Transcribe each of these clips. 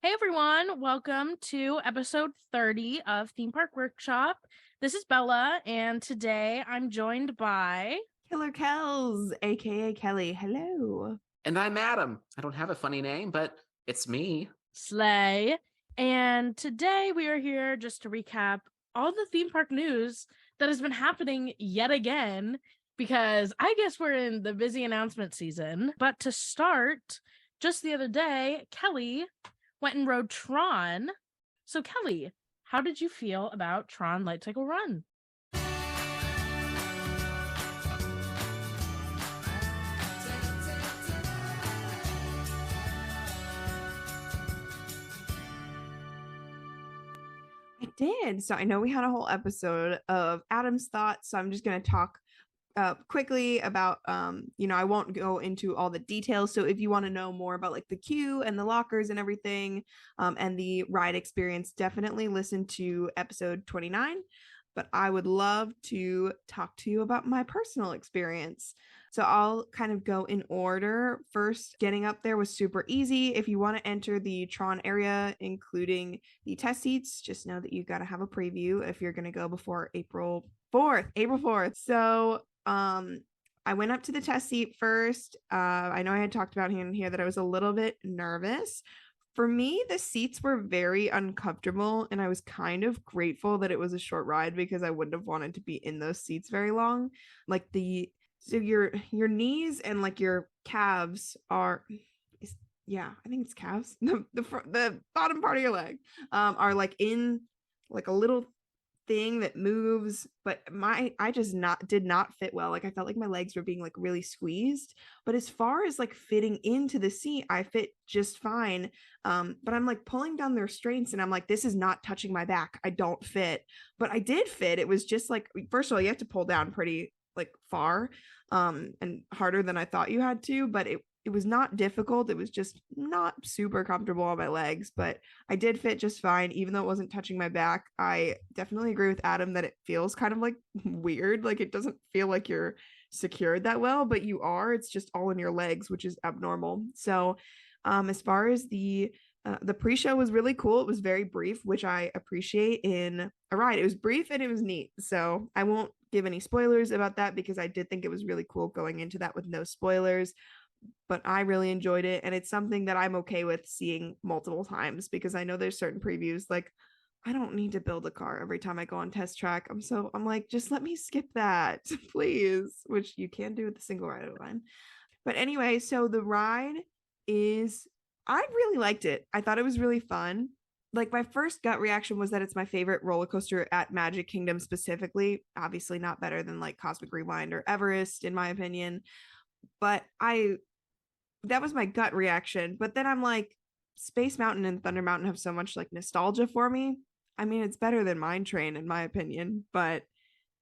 Hey everyone, welcome to episode 30 of Theme Park Workshop. This is Bella, and today I'm joined by Killer Kells, aka Kelley. Hello. And I'm Adam. I don't have a funny name, but it's me. Slay. And today we are here just to recap all the theme park news that has been happening yet again, because I guess we're in the busy announcement season. But to start, just the other day, Kelley went and rode TRON. So Kelley, how did you feel about TRON Lightcycle Run? I did. So I know we had a whole episode of Adam's thoughts. So I'm just going to talk quickly about, I won't go into all the details. So if you want to know more about like the queue and the lockers and everything and the ride experience, definitely listen to episode 29. But I would love to talk to you about my personal experience. So I'll kind of go in order. First, getting up there was super easy. If you want to enter the TRON area, including the test seats, just know that you got to have a preview if you're going to go before April 4th. So I went up to the test seat first. I know I had talked about in here that I was a little bit nervous. For me, the seats were very uncomfortable, and I was kind of grateful that it was a short ride because I wouldn't have wanted to be in those seats very long. Like your knees and like your calves are, I think it's calves. The bottom part of your leg are like in like a little thing that moves, but I just did not fit well. Like I felt like my legs were being like really squeezed, but as far as like fitting into the seat, I fit just fine. But I'm like pulling down their restraints and I'm like, this is not touching my back. I don't fit, but I did fit. It was just like, first of all, you have to pull down pretty like far and harder than I thought you had to, but it was not difficult. It was just not super comfortable on my legs, but I did fit just fine, even though it wasn't touching my back. I definitely agree with Adam that it feels kind of like weird. Like it doesn't feel like you're secured that well, but you are. It's just all in your legs, which is abnormal. So as far as the pre-show was really cool. It was very brief, which I appreciate in a ride. It was brief and it was neat. So I won't give any spoilers about that because I did think it was really cool going into that with no spoilers. But I really enjoyed it, and it's something that I'm okay with seeing multiple times because I know there's certain previews like I don't need to build a car every time I go on test track. I'm like, just let me skip that, please, which you can do with the single rider line. But anyway, so the ride I really liked it. I thought it was really fun. Like my first gut reaction was that it's my favorite roller coaster at Magic Kingdom specifically. Obviously not better than like Cosmic Rewind or Everest in my opinion. But that was my gut reaction. But then I'm like, Space Mountain and Thunder Mountain have so much like nostalgia for me. I mean, it's better than Mine Train in my opinion, but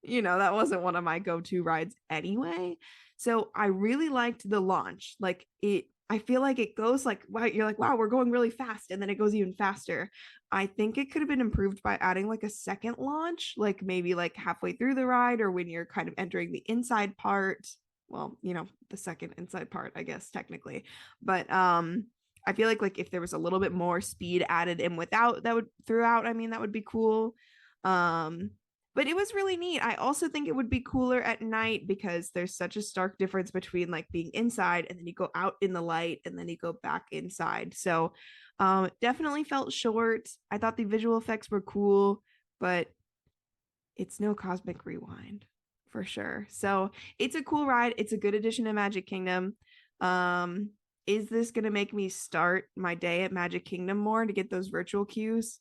that wasn't one of my go-to rides anyway. So I really liked the launch. Like I feel like it goes like, wow, you're like, wow, we're going really fast. And then it goes even faster. I think it could have been improved by adding like a second launch, like maybe like halfway through the ride or when you're kind of entering the inside part. Well, the second inside part, I guess, technically. But I feel like if there was a little bit more speed added in throughout, I mean, that would be cool. But it was really neat. I also think it would be cooler at night because there's such a stark difference between like being inside and then you go out in the light and then you go back inside. So definitely felt short. I thought the visual effects were cool, but it's no Cosmic Rewind for sure. So it's a cool ride. It's a good addition to Magic Kingdom. Is this going to make me start my day at Magic Kingdom more to get those virtual queues?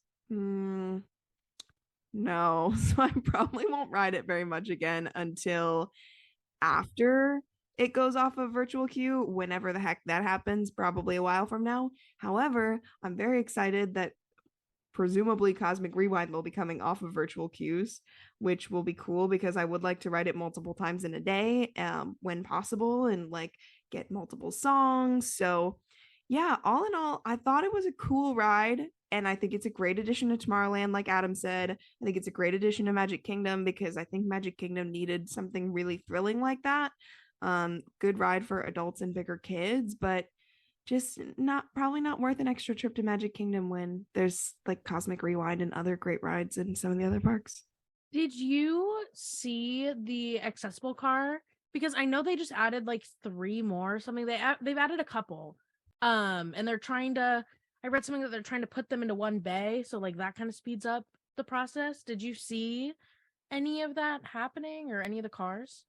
No. So I probably won't ride it very much again until after it goes off of virtual queue, whenever the heck that happens, probably a while from now. However, I'm very excited that presumably Cosmic Rewind will be coming off of virtual queues, which will be cool because I would like to write it multiple times in a day when possible and like get multiple songs. So yeah, all in all, I thought it was a cool ride. And I think it's a great addition to Tomorrowland, like Adam said. I think it's a great addition to Magic Kingdom because I think Magic Kingdom needed something really thrilling like that. Good ride for adults and bigger kids, but just probably not worth an extra trip to Magic Kingdom when there's like Cosmic Rewind and other great rides in some of the other parks. Did you see the accessible car? Because I know they just added like 3 more or something. They've added a couple. And they're trying to I read something that they're trying to put them into one bay, so like that kind of speeds up the process. Did you see any of that happening or any of the cars?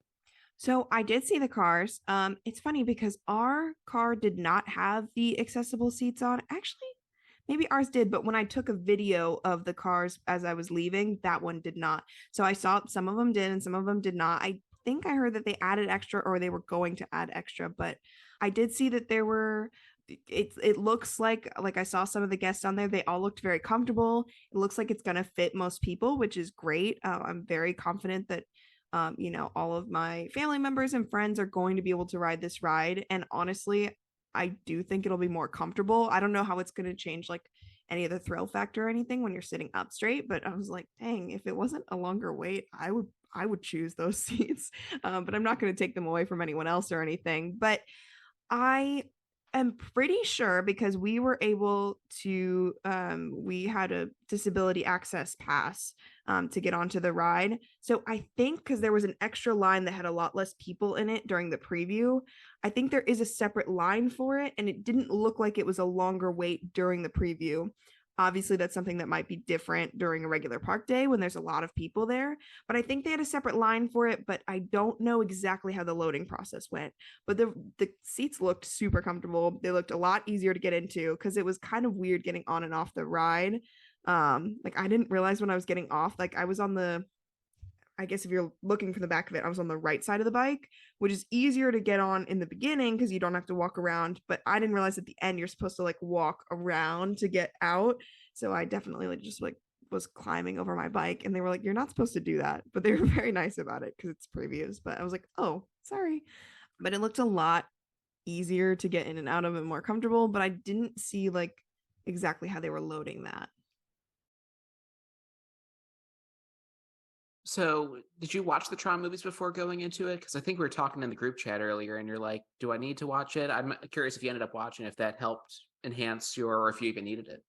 So I did see the cars. It's funny because our car did not have the accessible seats on. Actually, maybe ours did, but when I took a video of the cars as I was leaving, that one did not. So I saw some of them did and some of them did not. I think I heard that they added extra or they were going to add extra, but I did see that there were it looks like I saw some of the guests on there, they all looked very comfortable. It looks like it's going to fit most people, which is great. I'm very confident that all of my family members and friends are going to be able to ride this ride. And honestly, I do think it'll be more comfortable. I don't know how it's going to change like any of the thrill factor or anything when you're sitting up straight, but I was like, dang, if it wasn't a longer wait, I would choose those seats. But I'm not going to take them away from anyone else or anything. But I am pretty sure because we were able to we had a disability access pass to get onto the ride. So I think because there was an extra line that had a lot less people in it during the preview, I think there is a separate line for it, and it didn't look like it was a longer wait during the preview. Obviously, that's something that might be different during a regular park day when there's a lot of people there. But I think they had a separate line for it, but I don't know exactly how the loading process went. But the seats looked super comfortable. They looked a lot easier to get into because it was kind of weird getting on and off the ride. Like I didn't realize when I was getting off, like I was on the, I guess if you're looking from the back of it, I was on the right side of the bike, which is easier to get on in the beginning because you don't have to walk around. But I didn't realize at the end you're supposed to like walk around to get out. So I definitely like just like was climbing over my bike, and they were like, "You're not supposed to do that," but they were very nice about it because it's previews. But I was like, "Oh, sorry," but it looked a lot easier to get in and out of and more comfortable. But I didn't see like exactly how they were loading that. So, did you watch the Tron movies before going into it? Because I think we were talking in the group chat earlier, and you're like, "Do I need to watch it?" I'm curious if you ended up watching, if that helped enhance your, or if you even needed it.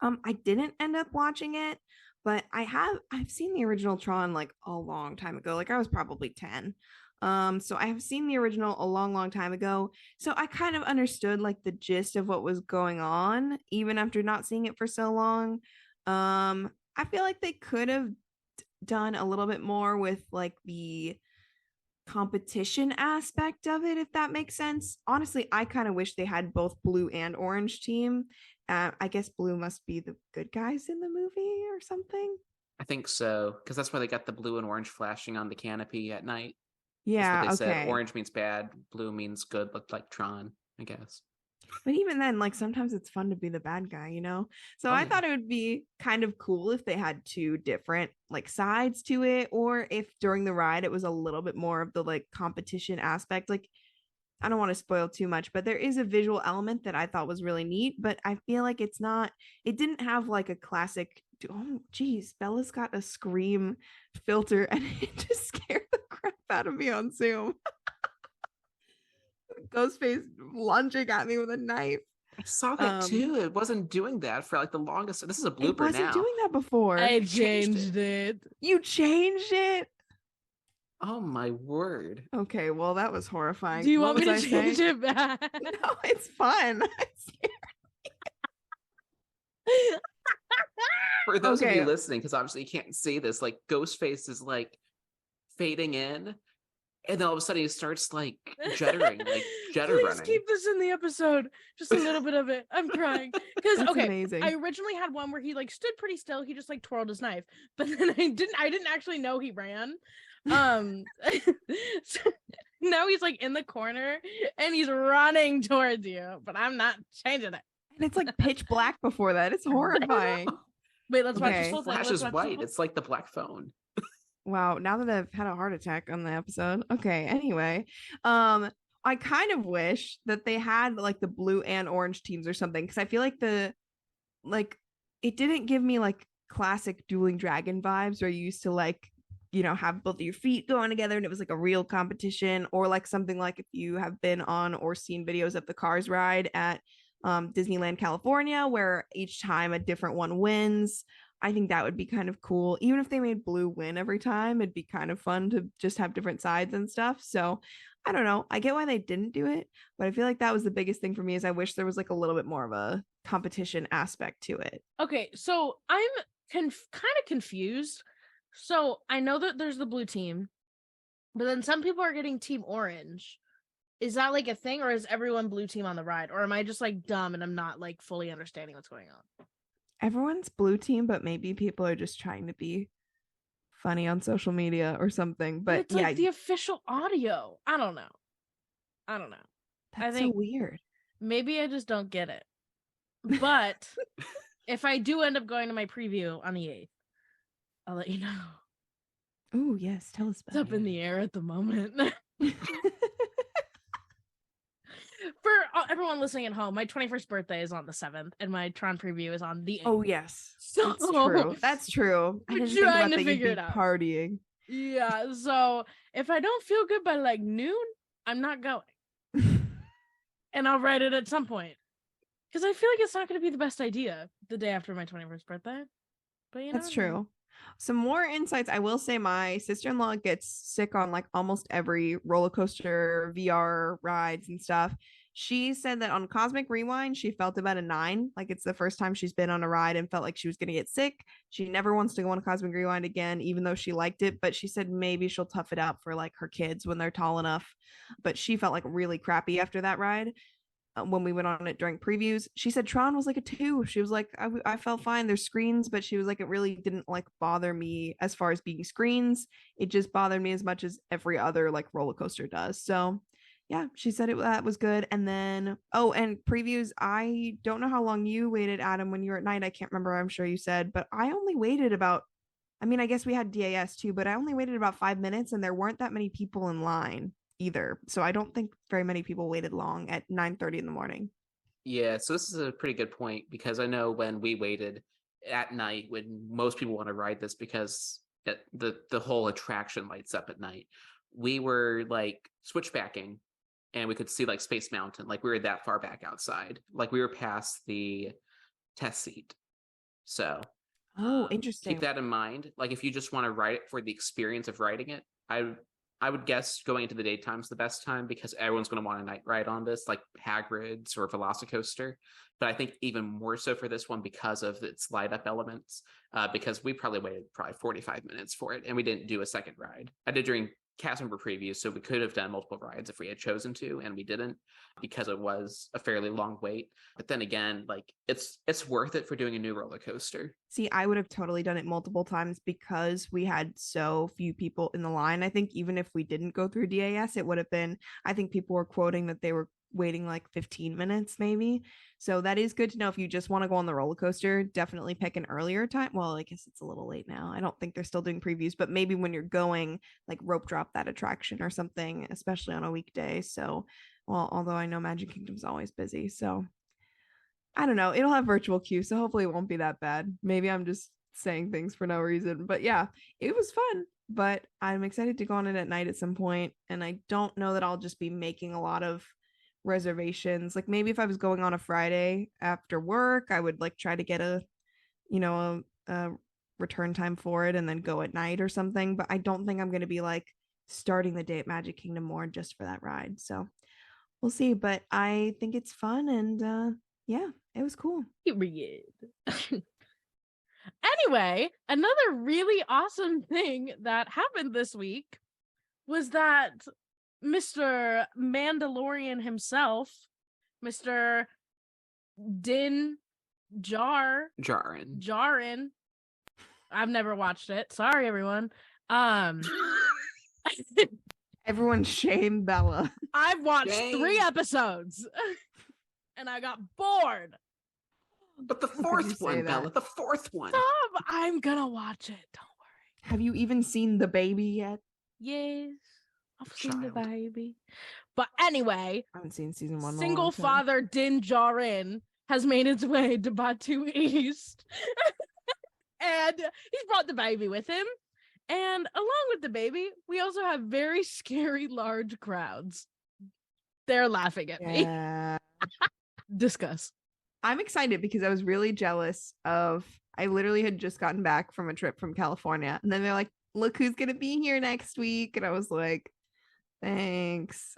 I didn't end up watching it, but I've seen the original Tron like a long time ago. Like I was probably 10. So I have seen the original a long, long time ago. So I kind of understood like the gist of what was going on, even after not seeing it for so long. I feel like they could have done a little bit more with like the competition aspect of it, if that makes sense. Honestly, I kind of wish they had both blue and orange team. I guess blue must be the good guys in the movie or something. I think so, because that's why they got the blue and orange flashing on the canopy at night. That's what Yeah, they said. okay. Orange means bad, blue means good, looked like Tron, I guess. But even then, like sometimes it's fun to be the bad guy, you know? So Oh, I yeah. thought it would be kind of cool if they had two different like sides to it, or if during the ride it was a little bit more of the like competition aspect. Like I don't want to spoil too much, but there is a visual element that I thought was really neat, but I feel like it didn't have like a classic, oh geez, Bella's got a scream filter and it just scared the crap out of me on Zoom. Ghostface lunging at me with a knife. I saw that too. It wasn't doing that for like the longest. This is a It blooper wasn't now. doing that before. I changed changed it. You changed it. Oh my word. Okay, well that was horrifying. Do you What want me was to I change saying? it back? No, it's fun. For those of you Okay. listening, because obviously you can't see this, like Ghostface is like fading in, and then all of a sudden he starts like juddering, like judder Please running. keep this in the episode. Just a little bit of it. I'm crying. Because That's okay, amazing. I originally had one where he like stood pretty still. He just like twirled his knife. But then I didn't actually know he ran. So now he's like in the corner and he's running towards you, but I'm not changing it. And it's like pitch black before that. It's horrifying. Wait, let's watch Okay. this whole thing. Flash Let's is watch this white. whole- It's like the black phone. Wow, now that I've had a heart attack on the episode. Okay, anyway. I kind of wish that they had like the blue and orange teams or something, because I feel like it didn't give me like classic Dueling Dragon vibes where you used to like have both of your feet going together and it was like a real competition, or like something like if you have been on or seen videos of the Cars ride at Disneyland California, where each time a different one wins. I think that would be kind of cool. Even if they made Blue win every time, it'd be kind of fun to just have different sides and stuff. So I don't know. I get why they didn't do it, but I feel like that was the biggest thing for me is I wish there was like a little bit more of a competition aspect to it. Okay, so I'm kind of confused. So I know that there's the blue team, but then some people are getting team orange. Is that like a thing, or is everyone blue team on the ride? Or am I just like dumb and I'm not like fully understanding what's going on? Everyone's blue team, but maybe people are just trying to be funny on social media or something. But it's like the official audio. I don't know. That's so weird. Maybe I just don't get it. But if I do end up going to my preview on the 8th, I'll let you know. Oh, yes. Tell us about it. It's up in the air at the moment. For everyone listening at home, my 21st birthday is on the 7th, and my Tron preview is on the 8th. Oh, yes. So that's true. That's true. I didn't think about that. You'd be partying. Yeah, so if I don't feel good by like noon, I'm not going. And I'll write it at some point. Because I feel like it's not going to be the best idea the day after my 21st birthday. But that's true. Some more insights. I will say my sister-in-law gets sick on like almost every roller coaster, VR rides and stuff. She said that on Cosmic Rewind, she felt about a 9. Like it's the first time she's been on a ride and felt like she was going to get sick. She never wants to go on a Cosmic Rewind again, even though she liked it. But she said maybe she'll tough it out for like her kids when they're tall enough. But she felt like really crappy after that ride. When we went on it during previews, she said Tron was like a 2. She was like, I felt fine. There's screens, but she was like, it really didn't like bother me as far as being screens. It just bothered me as much as every other like roller coaster does. So yeah, she said that was good. And then, and previews. I don't know how long you waited, Adam, when you were at night. I can't remember. I'm sure you said, but I only waited about, I guess we had DAS too, but I only waited about 5 minutes and there weren't that many people in line either. So I don't think very many people waited long at 9:30 in the morning. Yeah, so this is a pretty good point because I know when we waited at night, when most people want to ride this because the whole attraction lights up at night, we were like switchbacking and we could see like Space Mountain, like we were that far back outside, like we were past the test seat. So interesting. Keep that in mind. Like if you just want to ride it for the experience of riding it, I would guess going into the daytime's the best time because everyone's going to want a night ride on this, like Hagrid's or Velocicoaster. But I think even more so for this one because of its light up elements, because we probably waited 45 minutes for it and we didn't do a second ride. I did during cast member previews, so we could have done multiple rides if we had chosen to, and we didn't because it was a fairly long wait. But then again, like it's worth it for doing a new roller coaster. See, I would have totally done it multiple times because we had so few people in the line. I think even if we didn't go through DAS, it would have been, I think people were quoting that they were waiting like 15 minutes maybe. So that is good to know. If you just want to go on the roller coaster, definitely pick an earlier time. Well, I guess it's a little late now. I don't think they're still doing previews, but maybe when you're going, like rope drop that attraction or something, especially on a weekday. So, well, although I know Magic Kingdom's always busy, so I don't know. It'll have virtual queue, so hopefully it won't be that bad. Maybe I'm just saying things for no reason, but yeah, it was fun. But I'm excited to go on it at night at some point, and I don't know that I'll just be making a lot of reservations. Like maybe if I was going on a Friday after work, I would like try to get a return time for it and then go at night or something. But I don't think I'm going to be like starting the day at Magic Kingdom more just for that ride. So we'll see. But I think it's fun, and yeah, it was cool. Period. Anyway, another really awesome thing that happened this week was that Mr. Mandalorian himself, Mr. Din Djarin. I've never watched it. Sorry, everyone. Everyone shame Bella. I've watched 3 episodes and I got bored. But the fourth one, Bella, the fourth one. Stop. I'm gonna watch it. Don't worry. Have you even seen the baby yet? Yes. I've seen the baby. But anyway, I haven't seen season 1. Single father Din Djarin has made its way to Batuu East. And he's brought the baby with him. And along with the baby, we also have very scary large crowds. They're laughing at me. Yeah. Discuss. I'm excited because I was really jealous of. I literally had just gotten back from a trip from California, and then they're like, "Look who's gonna be here next week," and I was like, "Thanks."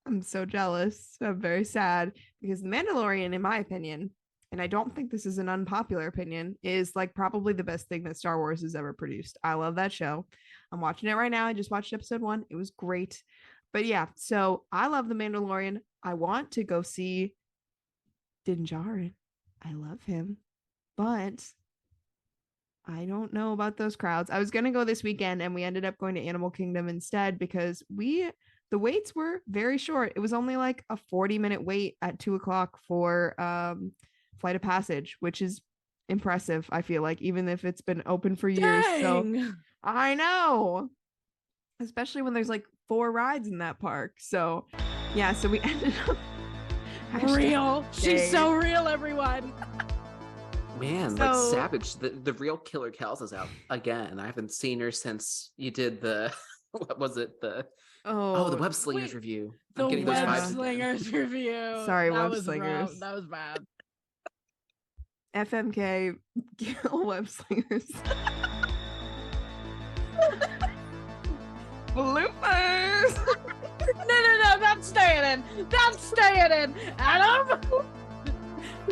I'm so jealous. I'm very sad because The Mandalorian, in my opinion, and I don't think this is an unpopular opinion, is like probably the best thing that Star Wars has ever produced. I love that show. I'm watching it right now. I just watched episode 1. It was great. But yeah, so I love The Mandalorian. I want to go see Din Djarin. I love him. But I don't know about those crowds. I was going to go this weekend and we ended up going to Animal Kingdom instead because the waits were very short. It was only like a 40-minute wait at 2:00 for Flight of Passage, which is impressive, I feel like, even if it's been open for years. Dang. So I know. Especially when there's like 4 rides in that park. So yeah, so we ended up real. She's so real, everyone. Man, like Savage, the real Killer Kells is out again. I haven't seen her since you did the what was it? The Web Slingers review. The I'm getting those Web vibes Slingers review. Sorry, that Web was Slingers. Rough. That was bad. FMK kill Web Slingers. Bloopers. No, that's staying in. That's staying in. Adam.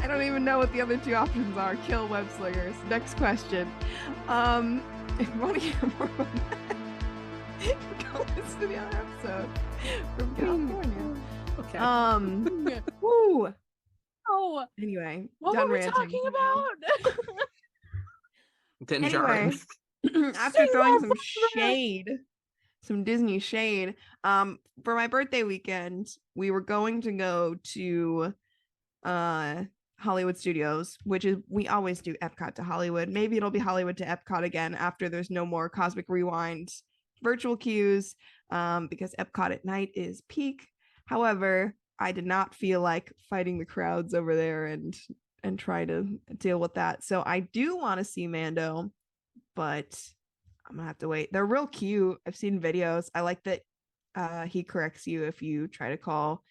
I don't even know what the other 2 options are. Kill Web Slingers. Next question. If you want to get more on that, go listen to the other episode from California. Okay. Woo. Oh. Anyway, What done were we ranting. talking about? Din Anyway, Djarin. after throwing some shade, some Disney shade, for my birthday weekend, we were going to go to Hollywood Studios, which is we always do Epcot to Hollywood. Maybe it'll be Hollywood to Epcot again after there's no more Cosmic Rewind virtual queues, because Epcot at night is peak. However, I did not feel like fighting the crowds over there and try to deal with that. So I do want to see Mando, but I'm gonna have to wait. They're real cute. I've seen videos. I like that he corrects you if you try to call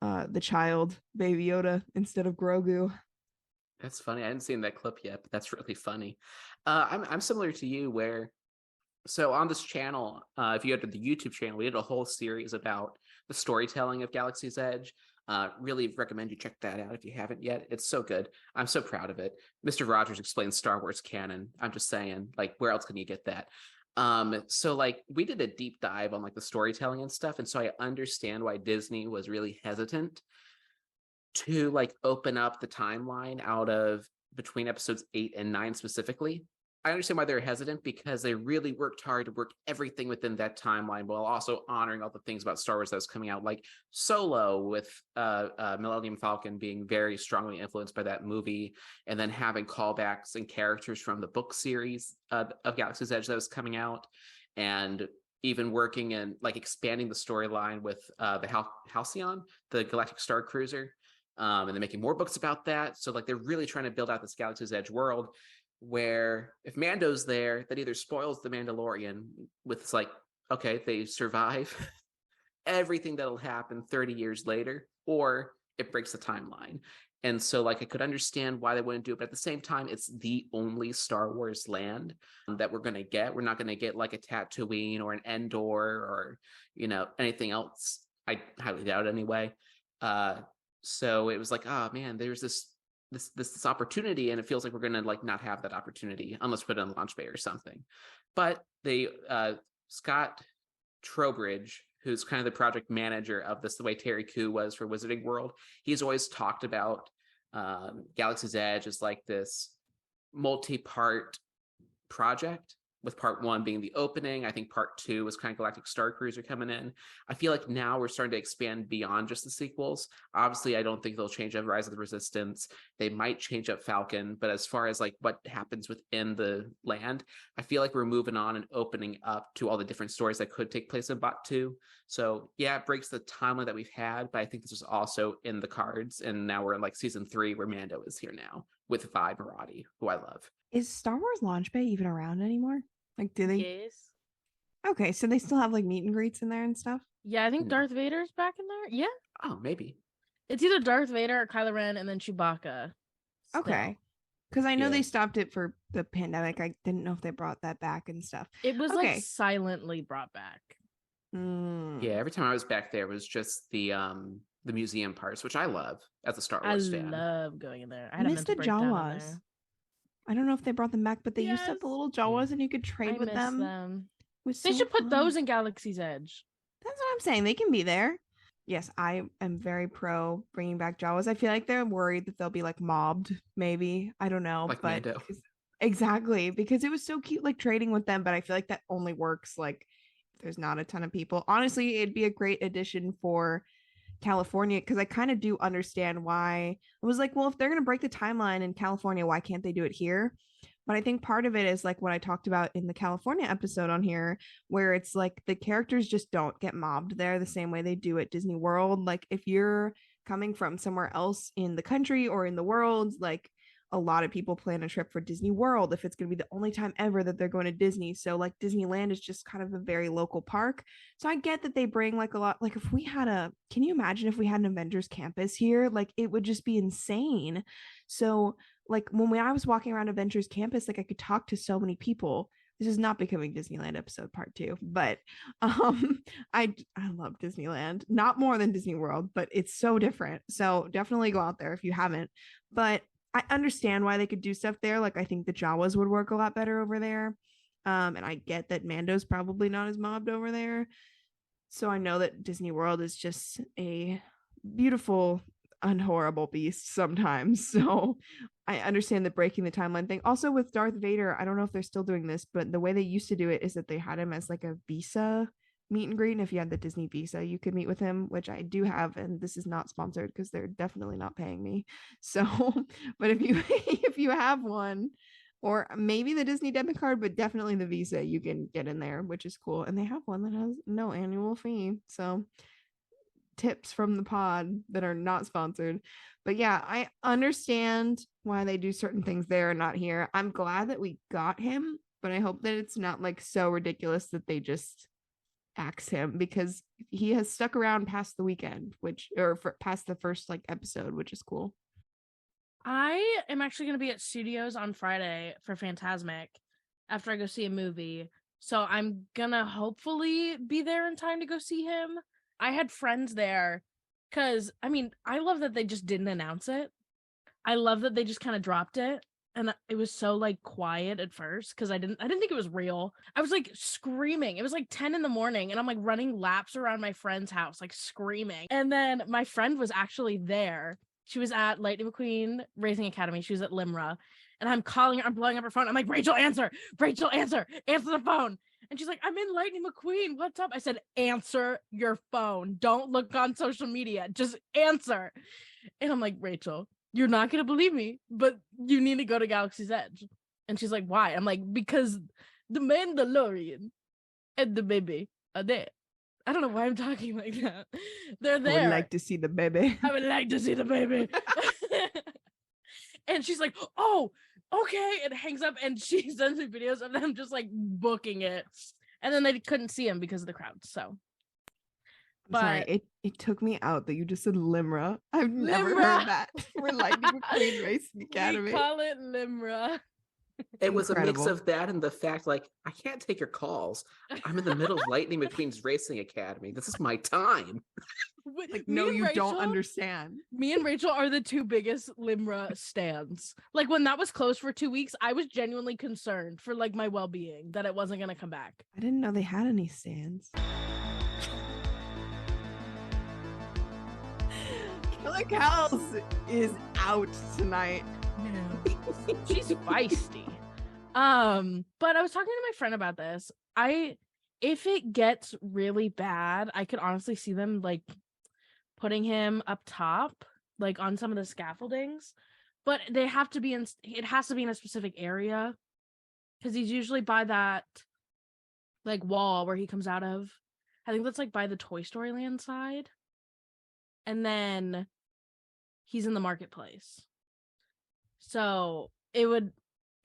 the child Baby Yoda instead of Grogu. That's funny. I hadn't seen that clip yet, but that's really funny. I'm similar to you where, so on this channel, if you go to the YouTube channel, we did a whole series about the storytelling of Galaxy's Edge. Really recommend you check that out if you haven't yet. It's so good. I'm so proud of it. Mr. Rogers explains Star Wars canon. I'm just saying, like, where else can you get that? So like we did a deep dive on like the storytelling and stuff, and so I understand why Disney was really hesitant to like open up the timeline out of between episodes 8 and 9 specifically. I understand why they're hesitant because they really worked hard to work everything within that timeline while also honoring all the things about Star Wars that was coming out, like Solo with Millennium Falcon being very strongly influenced by that movie, and then having callbacks and characters from the book series of Galaxy's Edge that was coming out, and even working and like expanding the storyline with the Halcyon, the Galactic Star Cruiser, and then making more books about that. So like they're really trying to build out this Galaxy's Edge world, where if Mando's there, that either spoils the Mandalorian with it's like, okay, they survive everything that'll happen 30 years later, or it breaks the timeline. And so like I could understand why they wouldn't do it, but at the same time, it's the only Star Wars land that we're going to get. We're not going to get like a Tatooine or an Endor or, you know, anything else. I highly doubt it anyway. So it was like, oh man, there's this opportunity, and it feels like we're gonna like not have that opportunity unless we put it in launch bay or something. But they Scott Trowbridge, who's kind of the project manager of this, the way Terry Koo was for Wizarding World, he's always talked about Galaxy's Edge as like this multi-part project, with part 1 being the opening. I think part 2 was kind of Galactic Star Cruiser coming in. I feel like now we're starting to expand beyond just the sequels. Obviously, I don't think they'll change up Rise of the Resistance. They might change up Falcon, but as far as like what happens within the land, I feel like we're moving on and opening up to all the different stories that could take place in Batuu. So yeah, it breaks the timeline that we've had, but I think this is also in the cards. And now we're in like season 3 where Mando is here now with Vi Marati, who I love. Is Star Wars launch bay even around anymore? Like, do they? Yes. Okay, so they still have like meet and greets in there and stuff. Yeah, I think No. Darth Vader's back in there. Yeah. Oh, maybe. It's either Darth Vader or Kylo Ren and then Chewbacca. Still. Okay. Because I know Yeah. they stopped it for the pandemic. I didn't know if they brought that back and stuff. It was like Okay. silently brought back. Mm. Yeah, every time I was back there, it was just the museum parts, which I love as a Star Wars fan. I love going in there. I I had a miss the mental breakdown in Jawas. there. I don't know if they brought them back, but they used to have the Yes. little Jawas and you could trade I with miss them. them. It was They so should put fun. those in Galaxy's Edge. That's what I'm saying. They can be there. Yes, I am very pro bringing back Jawas. I feel like they're worried that they'll be like mobbed, maybe. I don't know. Like but Mando. Exactly, because it was so cute like trading with them, but I feel like that only works like there's not a ton of people. Honestly, it'd be a great addition for California because I kind of do understand why. I was like, well, if they're going to break the timeline in California, why can't they do it here? But I think part of it is like what I talked about in the California episode on here, where it's like the characters just don't get mobbed there the same way they do at Disney World. Like if you're coming from somewhere else in the country or in the world, like a lot of people plan a trip for Disney World if it's going to be the only time ever that they're going to Disney. So like Disneyland is just kind of a very local park. So I get that they bring like a lot, like if we had can you imagine if we had an Avengers campus here? Like it would just be insane. So like when I was walking around Avengers campus, like I could talk to so many people. This is not becoming Disneyland episode part 2, but I love Disneyland, not more than Disney World, but it's so different. So definitely go out there if you haven't. But I understand why they could do stuff there. Like I think the Jawas would work a lot better over there. And I get that Mando's probably not as mobbed over there. So I know that Disney World is just a beautiful and horrible beast sometimes. So I understand the breaking the timeline thing. Also with Darth Vader, I don't know if they're still doing this, but the way they used to do it is that they had him as like a Visa meet and greet, and if you had the Disney Visa you could meet with him, which I do have, and this is not sponsored because they're definitely not paying me. So but if you if you have one, or maybe the Disney debit card, but definitely the Visa, you can get in there, which is cool. And they have one that has no annual fee, so tips from the pod that are not sponsored. But yeah, I understand why they do certain things there and not here. I'm glad that we got him, but I hope that it's not like so ridiculous that they just axe him, because he has stuck around past the weekend, past the first like episode, which is cool. I am actually going to be at studios on Friday for Fantasmic after I go see a movie. So I'm going to hopefully be there in time to go see him. I had friends there because, I mean, I love that they just didn't announce it. I love that they just kind of dropped it. And it was so like quiet at first because I didn't think it was real. I was like screaming. It was like 10 in the morning and I'm like running laps around my friend's house, like screaming. And then my friend was actually there. She was at Lightning McQueen Racing Academy. She was at Limra. And I'm calling her, I'm blowing up her phone. I'm like, Rachel, answer the phone. And she's like, I'm in Lightning McQueen. What's up? I said, answer your phone. Don't look on social media. Just answer. And I'm like, Rachel, you're not going to believe me, but you need to go to Galaxy's Edge. And she's like, why? I'm like, because the Mandalorian and the baby are there. I don't know why I'm talking like that. They're there. I would like to see the baby. I would like to see the baby. And she's like, oh, okay. And hangs up and she sends me videos of them just like booking it. And then they couldn't see him because of the crowd. So. I'm sorry, it took me out that you just said Limra. I've never heard that. We're Lightning McQueen Racing Academy. We call it Limra. It was Incredible. a mix of that and the fact, like, I can't take your calls. I'm in the middle of Lightning McQueen's Racing Academy. This is my time. Like, no, you don't understand. Me and Rachel are the two biggest Limra stans. Like, when that was closed for 2 weeks, I was genuinely concerned for, like, my well-being, that it wasn't going to come back. I didn't know they had any stands. Killer Cows is out tonight. She's feisty. But I was talking to my friend about this. If it gets really bad, I could honestly see them like putting him up top, like on some of the scaffoldings. But it has to be in a specific area, because he's usually by that like wall where he comes out of. I think that's like by the Toy Story Land side. And then he's in the marketplace. So it would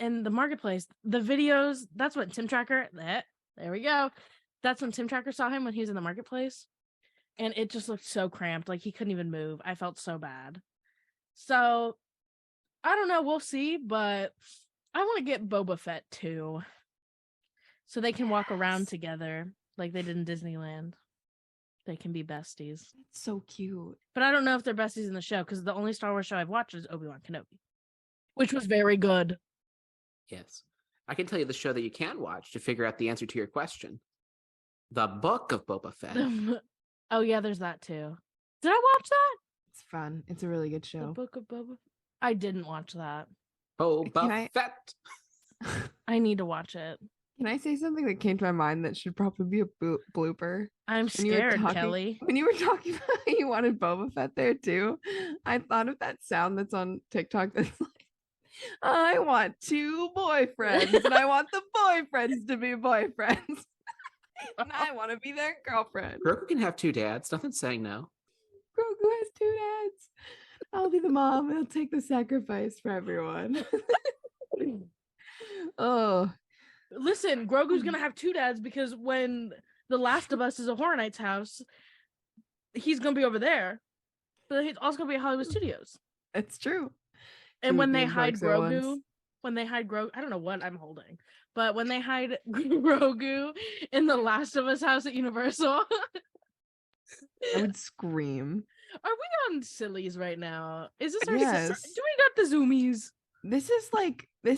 in the marketplace, the videos, that's what Tim Tracker, there we go. That's when Tim Tracker saw him when he was in the marketplace. And it just looked so cramped. Like he couldn't even move. I felt so bad. So I don't know. We'll see. But I want to get Boba Fett too. So they can walk around together like they did in Disneyland. They can be besties. It's so cute. But I don't know if they're besties in the show because the only Star Wars show I've watched is Obi-Wan Kenobi, which was very good. Yes. I can tell you the show that you can watch to figure out the answer to your question. The Book of Boba Fett. Oh, yeah, there's that too. Did I watch that? It's fun. It's a really good The show. Book of Boba Fett? I didn't watch that. Boba Fett. I need to watch it. Can I say something that came to my mind that should probably be a blooper? I'm scared, Kelley. When you were talking about how you wanted Boba Fett there too, I thought of that sound that's on TikTok that's like, I want 2 boyfriends and I want the boyfriends to be boyfriends. And I want to be their girlfriend. Grogu can have 2 dads. Nothing's saying no. Grogu has 2 dads. I'll be the mom. I'll take the sacrifice for everyone. Oh. Listen, Grogu's gonna have 2 dads because when The Last of Us is a Horror Nights house, he's gonna be over there. But he's also gonna be at Hollywood Studios. It's true. And when they hide Grogu, I don't know what I'm holding, but when they hide Grogu in The Last of Us house at Universal, I would scream. Are we on sillies right now? Is this our Yes. do we got the zoomies? This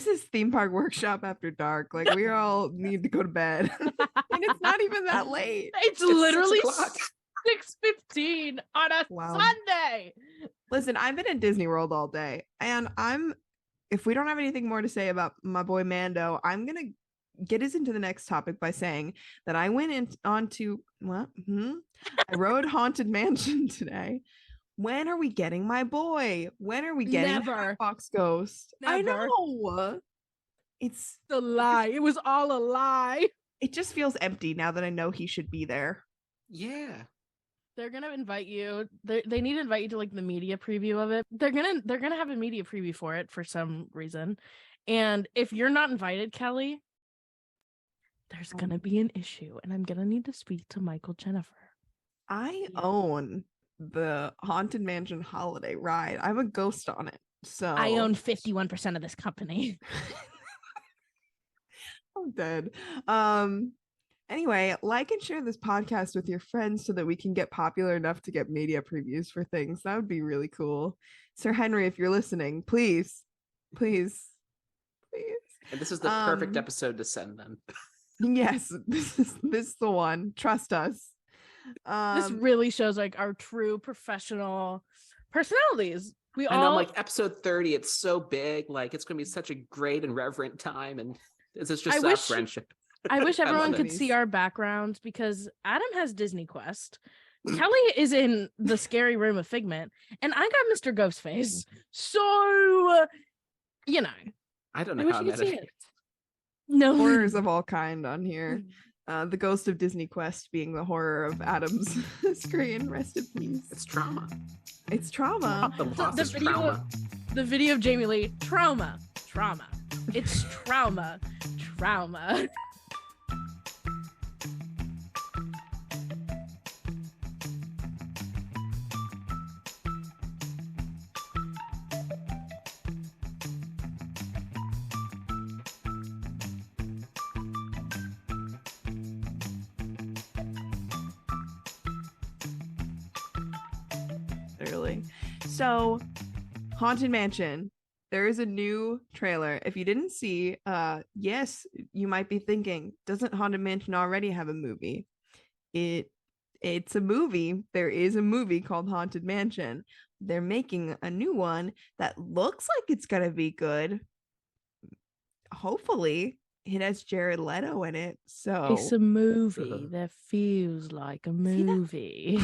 is theme park workshop after dark. Like we all need to go to bed. And it's not even that late. It's literally 6:15 on a Wow. Sunday. Listen, I've been in Disney World all day, and if we don't have anything more to say about my boy Mando, I'm gonna get us into the next topic by saying that I went I rode Haunted Mansion today. When are we getting my boy? When are we getting Never. Box Ghost? I Never. know. It's a lie. It was all a lie. It just feels empty now that I know he should be there. Yeah. They're gonna invite you. They need to invite you to like the media preview of it. They're gonna have a media preview for it for some reason. And if you're not invited, Kelley, there's gonna be an issue, and I'm gonna need to speak to Michael Jennifer. I own the Haunted Mansion holiday ride. I'm a ghost on it. So I own 51% of this company. I'm dead. Anyway, like and share this podcast with your friends so that we can get popular enough to get media previews for things. That would be really cool. Sir Henry, if you're listening, please. And this is the perfect episode to send them. Yes, this is the one. Trust us. This really shows like our true professional personalities. I know, like episode 30, it's so big, like it's gonna be such a great and reverent time, and this is just our friendship. I wish everyone could it. see our backgrounds because Adam has Disney Quest. Kelley is in the scary room of Figment, and I got Mr. Ghostface. So, you know, I don't know how that is. No horrors of all kind on here. The ghost of Disney Quest being the horror of Adam's screen. Rest in peace. It's trauma. It's trauma. The video of Jamie Lee. Trauma. It's trauma. So, Haunted Mansion, there is a new trailer. If you didn't see, yes, you might be thinking, doesn't Haunted Mansion already have a movie? It's a movie. There is a movie called Haunted Mansion. They're making a new one that looks like it's gonna be good. Hopefully, it has Jared Leto in it. So it's a movie that feels like a movie.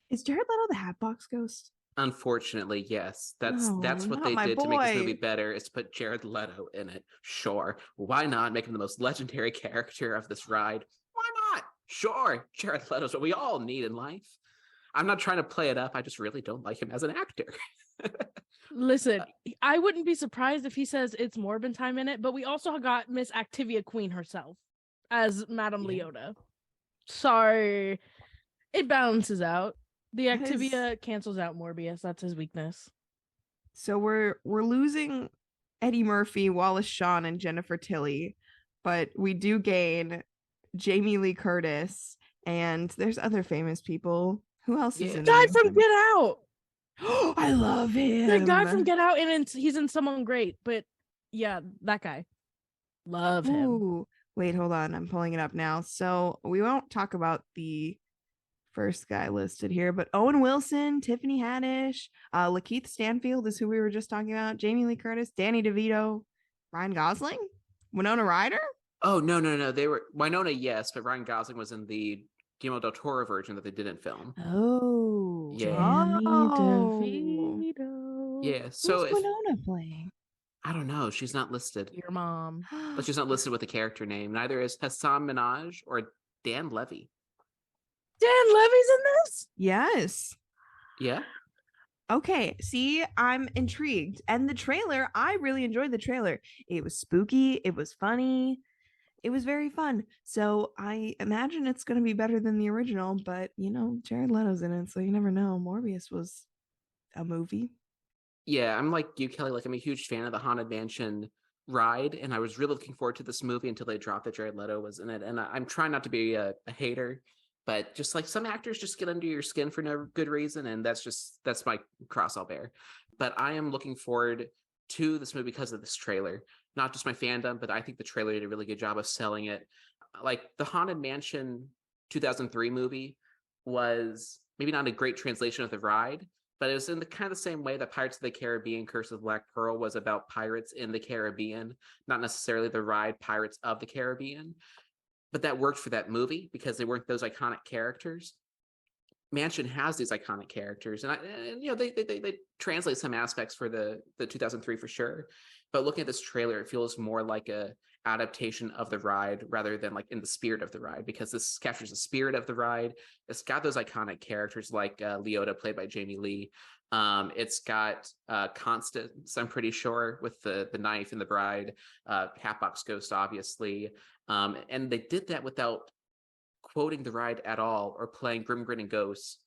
Is Jared Leto the Hatbox Ghost? Unfortunately, yes. That's what they did to make this movie better, is put Jared Leto in it. Sure. Why not make him the most legendary character of this ride? Why not? Sure. Jared Leto's what we all need in life. I'm not trying to play it up. I just really don't like him as an actor. Listen, I wouldn't be surprised if he says it's Morbin time in it, but we also got Miss Activia Queen herself as Madame Leota. So it balances out. The Activia cancels out Morbius. That's his weakness. So we're losing Eddie Murphy, Wallace Shawn, and Jennifer Tilly, but we do gain Jamie Lee Curtis, and there's other famous people. Who else is in Guy there? from Get Out. Oh, I love him. The guy from Get Out, and he's in Someone Great. But yeah, that guy. Love him. Ooh, wait, hold on. I'm pulling it up now. So we won't talk about the first guy listed here, but Owen Wilson, Tiffany Haddish, Lakeith Stanfield is who we were just talking about, Jamie Lee Curtis, Danny DeVito, Ryan Gosling, Winona Ryder. Oh, no. They were Winona, yes, but Ryan Gosling was in the Guillermo del Toro version that they didn't film. Oh, yeah. Danny DeVito. Yeah. So who's Winona playing? I don't know. She's not listed. Your mom. But she's not listed with a character name. Neither is Hassan Minaj or Dan Levy. Dan Levy's in this? Yes. Yeah. Okay, see, I'm intrigued. And the trailer, I really enjoyed the trailer. It was spooky, it was funny, it was very fun. So I imagine it's going to be better than the original, but Jared Leto's in it, so you never know. Morbius was a movie. Yeah, I'm like you, Kelley. Like, I'm a huge fan of the Haunted Mansion ride, and I was really looking forward to this movie until they dropped that Jared Leto was in it. And I'm trying not to be a hater, but just like some actors just get under your skin for no good reason, and that's my cross I'll bear. But I am looking forward to this movie because of this trailer. Not just my fandom, but I think the trailer did a really good job of selling it. Like, the Haunted Mansion 2003 movie was maybe not a great translation of the ride, but it was in the kind of the same way that Pirates of the Caribbean Curse of Black Pearl was about pirates in the Caribbean, not necessarily the ride Pirates of the Caribbean. But that worked for that movie because they weren't those iconic characters. Mansion has these iconic characters, and they translate some aspects for the 2003 for sure. But looking at this trailer, it feels more like a adaptation of the ride rather than like in the spirit of the ride, because this captures the spirit of the ride. It's got those iconic characters like Leota, played by Jamie Lee. It's got Constance, I'm pretty sure, with the knife and the bride, Hatbox Ghost, obviously. And they did that without quoting the ride at all or playing Grim Grinning Ghosts.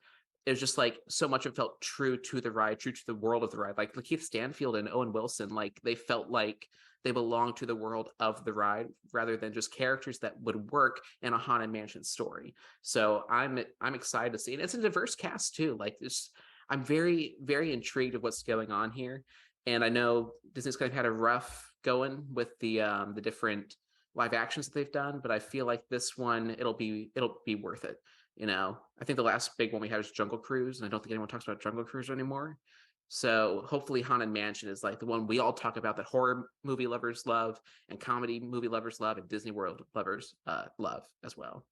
It was just like so much of it felt true to the ride, true to the world of the ride. Like Lakeith Stanfield and Owen Wilson, like they felt like they belonged to the world of the ride rather than just characters that would work in a Haunted Mansion story. So I'm excited to see it. It's a diverse cast too. Like this, I'm very, very intrigued of what's going on here. And I know Disney's kind of had a rough going with the different live actions that they've done, but I feel like this one, it'll be worth it. I think the last big one we had was Jungle Cruise, and I don't think anyone talks about Jungle Cruise anymore. So hopefully Haunted Mansion is like the one we all talk about, that horror movie lovers love and comedy movie lovers love and Disney World lovers love as well.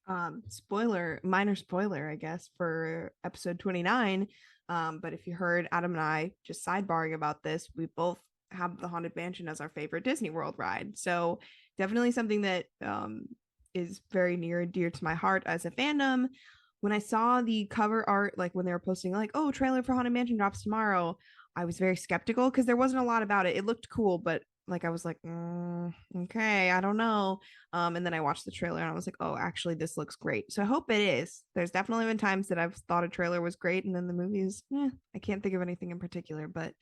Minor spoiler, I guess, for episode 29. But if you heard Adam and I just sidebarring about this, we both have the Haunted Mansion as our favorite Disney World ride. So definitely something that is very near and dear to my heart as a fandom. When I saw the cover art, like when they were posting like, oh, trailer for Haunted Mansion drops tomorrow, I was very skeptical because there wasn't a lot about it. It looked cool, but like I was like, okay, I don't know. And then I watched the trailer and I was like, oh, actually, this looks great. So I hope it is. There's definitely been times that I've thought a trailer was great and then the movie is, I can't think of anything in particular. But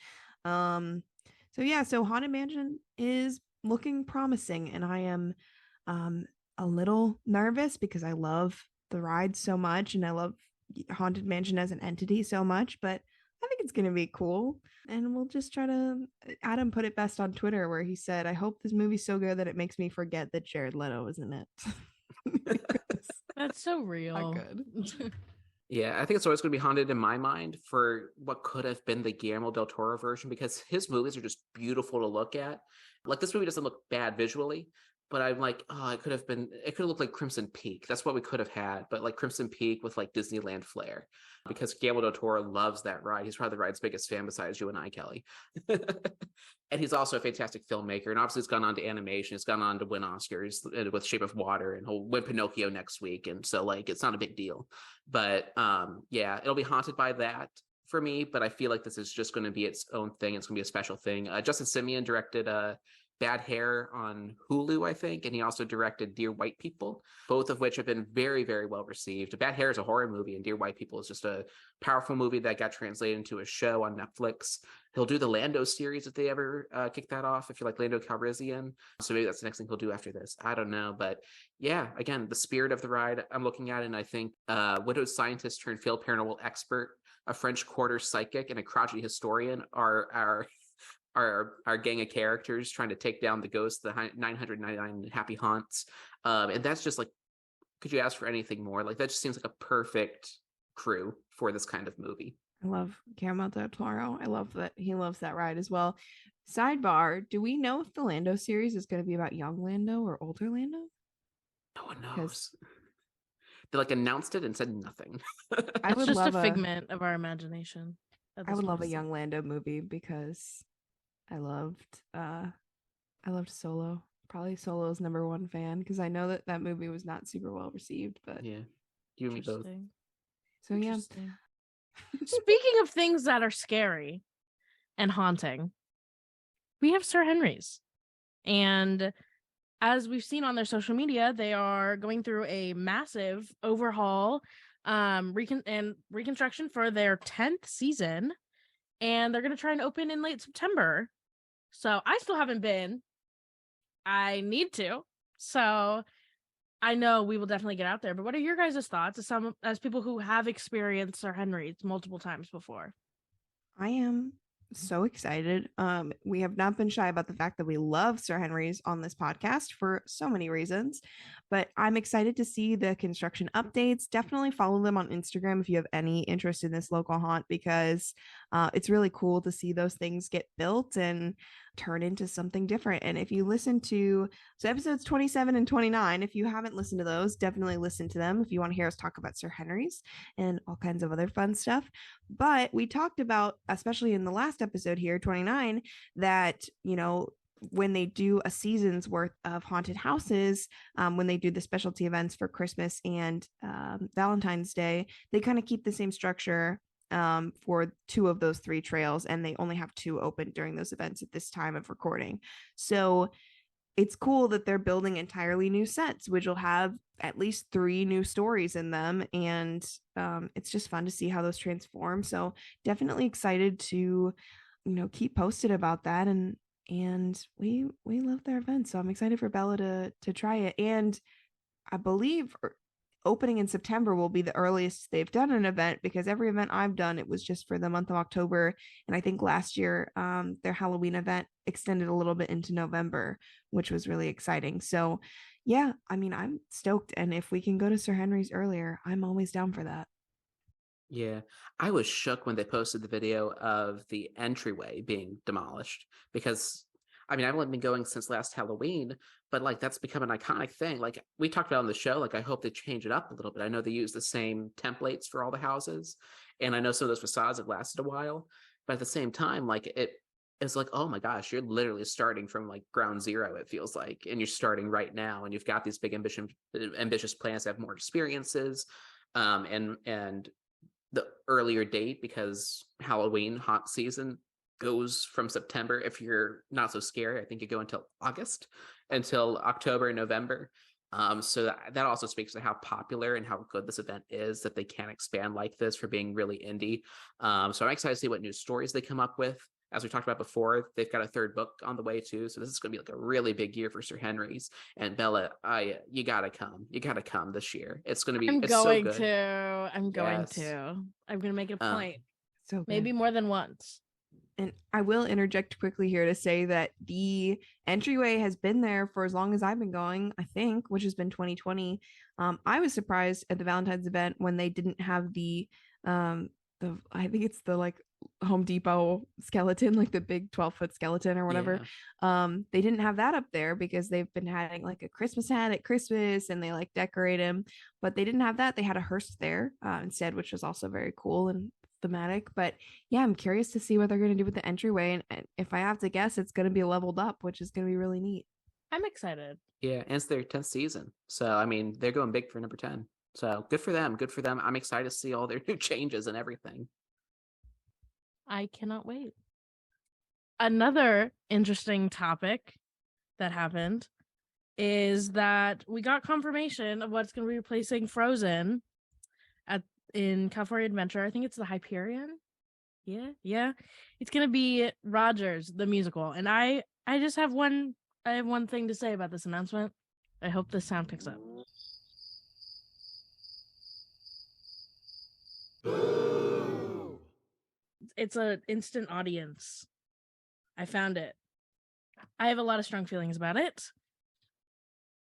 so Haunted Mansion is looking promising, and I am a little nervous because I love the ride so much and I love Haunted Mansion as an entity so much, but I think it's going to be cool. And we'll just try to, Adam put it best on Twitter where he said, I hope this movie's so good that it makes me forget that Jared Leto is in it. That's so real. Not good. Yeah, I think it's always going to be haunted in my mind for what could have been the Guillermo del Toro version, because his movies are just beautiful to look at. Like, this movie doesn't look bad visually, but I'm like, oh, it could have looked like Crimson Peak. That's what we could have had, but like Crimson Peak with like Disneyland flair, because Guillermo del Toro loves that ride. He's probably the ride's biggest fan besides you and I, Kelley. And he's also a fantastic filmmaker. And obviously, he's gone on to animation. He's gone on to win Oscars with Shape of Water, and he'll win Pinocchio next week. And so, like, it's not a big deal. But yeah, it'll be haunted by that for me, but I feel like this is just going to be its own thing. It's going to be a special thing. Justin Simien directed Bad Hair on Hulu, I think, and he also directed Dear White People, both of which have been very, very well received. Bad Hair is a horror movie, and Dear White People is just a powerful movie that got translated into a show on Netflix. He'll do the Lando series if they ever kick that off, if you like Lando Calrissian. So maybe that's the next thing he'll do after this. I don't know. But yeah, again, the spirit of the ride I'm looking at, and I think widowed scientist turned failed paranormal expert, a French Quarter psychic, and a crotchety historian are our gang of characters trying to take down the ghost, the 999 happy haunts. And that's just like, could you ask for anything more? Like, that just seems like a perfect crew for this kind of movie. I love Guillermo del Toro. I love that he loves that ride as well. Sidebar, do we know if the Lando series is going to be about young Lando or older Lando? No one knows. They like announced it and said nothing. It's just a figment of our imagination. I would love a young Lando movie because I loved Solo. Probably Solo's #1 fan because I know that movie was not super well received, but yeah, you and me both. So yeah. Speaking of things that are scary and haunting, we have Sir Henry's, and as we've seen on their social media, they are going through a massive overhaul, reconstruction for their 10th season, and they're going to try and open in late September. So I still haven't been. I need to. So I know we will definitely get out there. But what are your guys' thoughts as people who have experienced Sir Henry's multiple times before? I am so excited. We have not been shy about the fact that we love Sir Henry's on this podcast for so many reasons, but I'm excited to see the construction updates. Definitely follow them on Instagram if you have any interest in this local haunt, because it's really cool to see those things get built and turn into something different. And if you listen to episodes 27 and 29, if you haven't listened to those, definitely listen to them if you want to hear us talk about Sir Henry's and all kinds of other fun stuff. But we talked about, especially in the last episode here, 29, that, you know, when they do a season's worth of haunted houses, when they do the specialty events for Christmas and Valentine's Day, they kind of keep the same structure for 2 of those 3 trails, and they only have 2 open during those events at this time of recording. So it's cool that they're building entirely new sets, which will have at least 3 new stories in them, and it's just fun to see how those transform. So definitely excited to, you know, keep posted about that, and we love their events, so I'm excited for Bella to try it. And I believe opening in September will be the earliest they've done an event, because every event I've done, it was just for the month of October. And I think last year their Halloween event extended a little bit into November, which was really exciting. So yeah, I mean, I'm stoked. And if we can go to Sir Henry's earlier, I'm always down for that. Yeah, I was shook when they posted the video of the entryway being demolished, because I mean, I've only been going since last Halloween, but like that's become an iconic thing. Like we talked about on the show, like I hope they change it up a little bit. I know they use the same templates for all the houses, and I know some of those facades have lasted a while, but at the same time, like it's like, oh my gosh, you're literally starting from like ground zero, it feels like, and you're starting right now, and you've got these big ambitious plans to have more experiences, and the earlier date, because Halloween haunt season goes from September. If you're not so scary, I think you go until October and November. So that also speaks to how popular and how good this event is, that they can expand like this for being really indie. So I'm excited to see what new stories they come up with. As we talked about before, they've got a 3rd book on the way too. So this is going to be like a really big year for Sir Henry's. And Bella, you gotta come. You gotta come this year. It's going to be. I'm going to. I'm going to make it a point. So good. Maybe more than once. And I will interject quickly here to say that the entryway has been there for as long as I've been going, I think, which has been 2020. I was surprised at the Valentine's event when they didn't have the I think it's the like Home Depot skeleton, like the big 12-foot skeleton or whatever. Yeah. They didn't have that up there because they've been having like a Christmas hat at Christmas and they like decorate him, but they didn't have that. They had a hearse there instead, which was also very cool and thematic. But yeah, I'm curious to see what they're going to do with the entryway, and if I have to guess, it's going to be leveled up, which is going to be really neat. I'm excited. Yeah, and it's their 10th season, so I mean they're going big for number 10, so good for them. I'm excited to see all their new changes and everything. I cannot wait. Another interesting topic that happened is that we got confirmation of what's going to be replacing Frozen in California Adventure. I think it's the Hyperion. Yeah. It's going to be Rogers the musical, and I just have one thing to say about this announcement. I hope this sound picks up. It's an instant audience. I found it. I have a lot of strong feelings about it.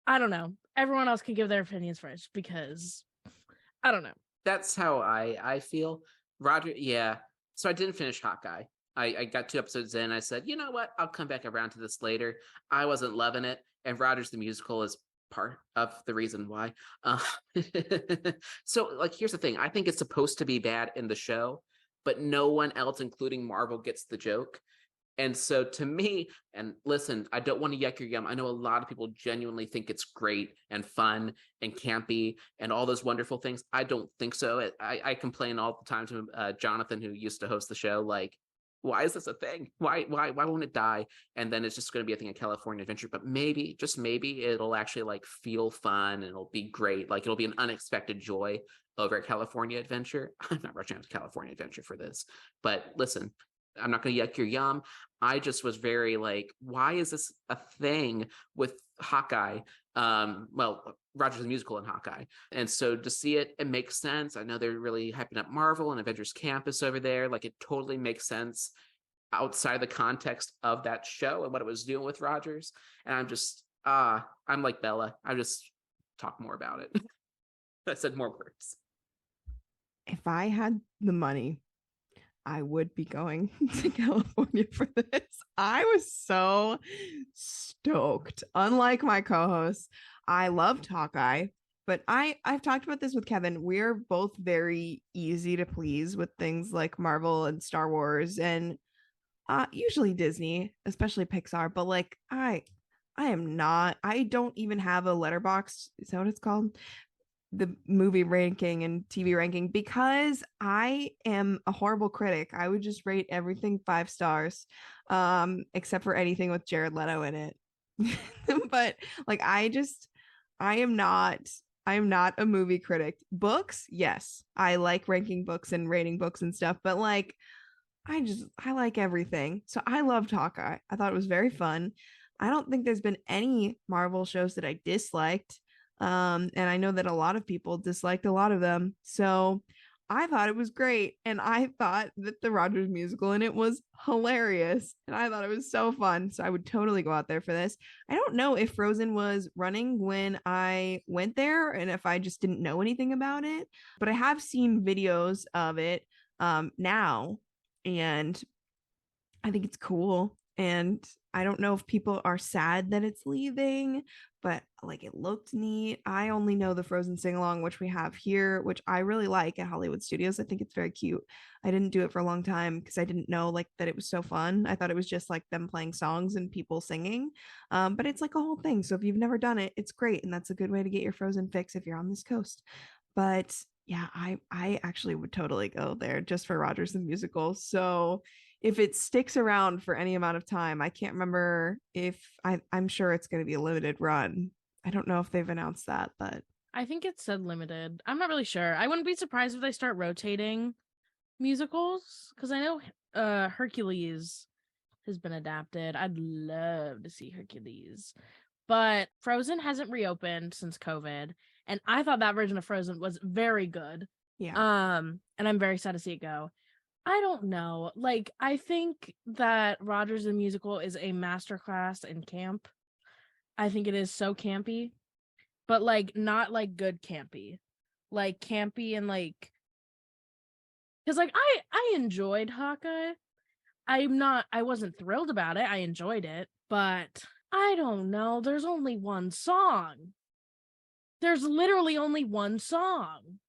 I don't know. Everyone else can give their opinions first because I don't know. That's how I feel. Roger, yeah. So I didn't finish Hawkeye. I got 2 episodes in. I said, you know what? I'll come back around to this later. I wasn't loving it. And Rogers the Musical is part of the reason why. So, like, here's the thing. I think it's supposed to be bad in the show, but no one else, including Marvel, gets the joke. And so to me, and listen, I don't want to yuck your yum. I know a lot of people genuinely think it's great and fun and campy and all those wonderful things. I don't think so. I complain all the time to Jonathan, who used to host the show, like, why is this a thing? Why won't it die? And then it's just going to be a thing in California Adventure. But maybe, just maybe, it'll actually like feel fun and it'll be great. Like it'll be an unexpected joy over at California Adventure. I'm not rushing out to California Adventure for this, but listen, I'm not going to yuck your yum. I just was very like, why is this a thing with Hawkeye? Rogers the Musical and Hawkeye. And so to see it, it makes sense. I know they're really hyping up Marvel and Avengers Campus over there. Like it totally makes sense outside the context of that show and what it was doing with Rogers. And I'm just, I'm like Bella. I just talk more about it. I said more words. If I had the money, I would be going to California for this. I was so stoked. Unlike my co-hosts, I loved Hawkeye, but I've talked about this with Kevin. We're both very easy to please with things like Marvel and Star Wars and usually Disney, especially Pixar, but like I am not. I don't even have a letterbox. Is that what it's called? The movie ranking and TV ranking, because I am a horrible critic. I would just rate everything 5 stars, except for anything with Jared Leto in it. But like I am not a movie critic. Books, yes, I like ranking books and rating books and stuff, but like I like everything. So I loved Hawkeye. I thought it was very fun. I don't think there's been any Marvel shows that I disliked. And I know that a lot of people disliked a lot of them. So I thought it was great. And I thought that the Rogers musical in it was hilarious. And I thought it was so fun. So I would totally go out there for this. I don't know if Frozen was running when I went there and if I just didn't know anything about it, but I have seen videos of it now. And I think it's cool. And I don't know if people are sad that it's leaving, but like it looked neat. I only know the Frozen sing along, which we have here, which I really like at Hollywood Studios. I think it's very cute. I didn't do it for a long time because I didn't know like that it was so fun. I thought it was just like them playing songs and people singing. But it's like a whole thing. So if you've never done it, it's great. And that's a good way to get your Frozen fix if you're on this coast. But yeah, I actually would totally go there just for Rogers the Musical. So if it sticks around for any amount of time, I can't remember if I'm sure it's going to be a limited run. I don't know if they've announced that, but I think it said limited. I'm not really sure. I wouldn't be surprised if they start rotating musicals because I know Hercules has been adapted. I'd love to see Hercules, but Frozen hasn't reopened since COVID, and I thought that version of Frozen was very good. yeah. And I'm very sad to see it go. I don't know. Like, I think that Rogers the Musical is a masterclass in camp. I think it is so campy, but like not like good campy, like campy and like, because like I enjoyed Hawkeye. I wasn't thrilled about it. I enjoyed it, but I don't know. There's only one song. There's literally only one song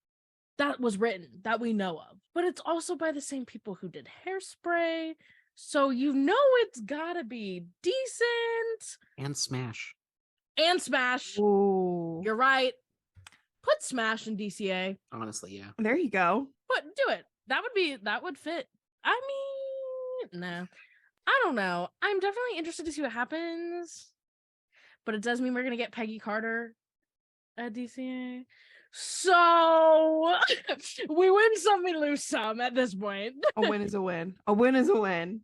that was written that we know of, but it's also by the same people who did Hairspray, so you know it's gotta be decent. And Smash. Ooh. You're right. Put Smash in DCA. Honestly, yeah. There you go. Do it. That would fit. I mean, No, I don't know. I'm definitely interested to see what happens, but it does mean we're gonna get Peggy Carter at DCA. So we win some, we lose some at this point. A win is a win. A win is a win.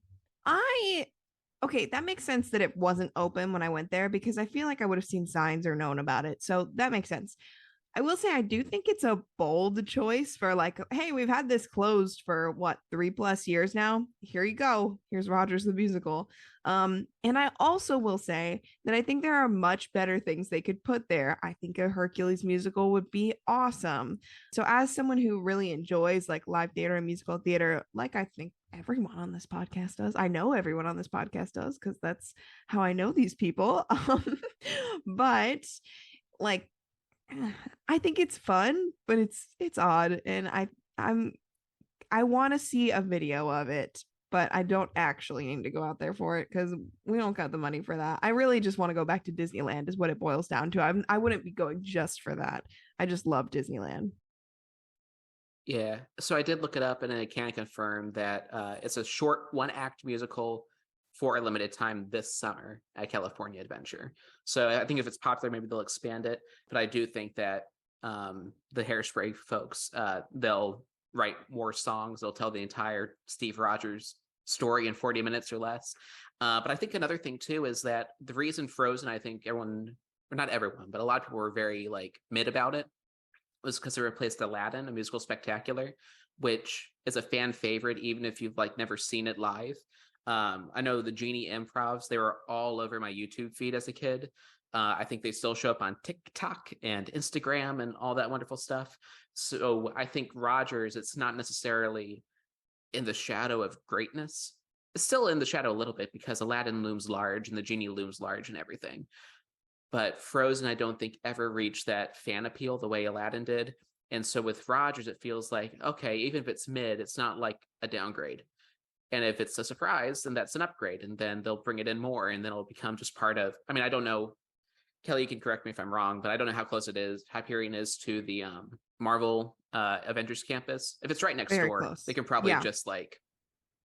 Okay, that makes sense that it wasn't open when I went there because I feel like I would have seen signs or known about it. So that makes sense. I will say I do think it's a bold choice for like, hey, we've had this closed for what 3+ years now. Here you go. Here's Rogers the musical. And I also will say that I think there are much better things they could put there. I think a Hercules musical would be awesome. So as someone who really enjoys like live theater and musical theater, like I think everyone on this podcast does. I know everyone on this podcast does because that's how I know these people. But like I think it's fun, but it's odd, and I want to see a video of it, but I don't actually need to go out there for it because we don't got the money for that. I really just want to go back to Disneyland, is what it boils down to. I wouldn't be going just for that. I just love Disneyland. Yeah, so I did look it up, and I can confirm that it's a short 1-act musical for a limited time this summer at California Adventure. So I think if it's popular, maybe they'll expand it. But I do think that the Hairspray folks, they'll write more songs. They'll tell the entire Steve Rogers story in 40 minutes or less. But I think another thing too is that the reason Frozen, I think everyone, or not everyone, but a lot of people were very like mid about it, was because they replaced Aladdin, a musical spectacular, which is a fan favorite, even if you've like never seen it live. I know the Genie improvs, they were all over my YouTube feed as a kid. I think they still show up on TikTok and Instagram and all that wonderful stuff. So I think Rogers, it's not necessarily in the shadow of greatness. It's still in the shadow a little bit because Aladdin looms large and the Genie looms large and everything. But Frozen, I don't think ever reached that fan appeal the way Aladdin did. And so with Rogers, it feels like, okay, even if it's mid, it's not like a downgrade. And if it's a surprise, then that's an upgrade. And then they'll bring it in more, and then it'll become just part of, I mean, I don't know, Kelley, you can correct me if I'm wrong, but I don't know how close it is, Hyperion is to the Marvel Avengers campus. If it's right next Very door, close. they can probably Yeah. just like,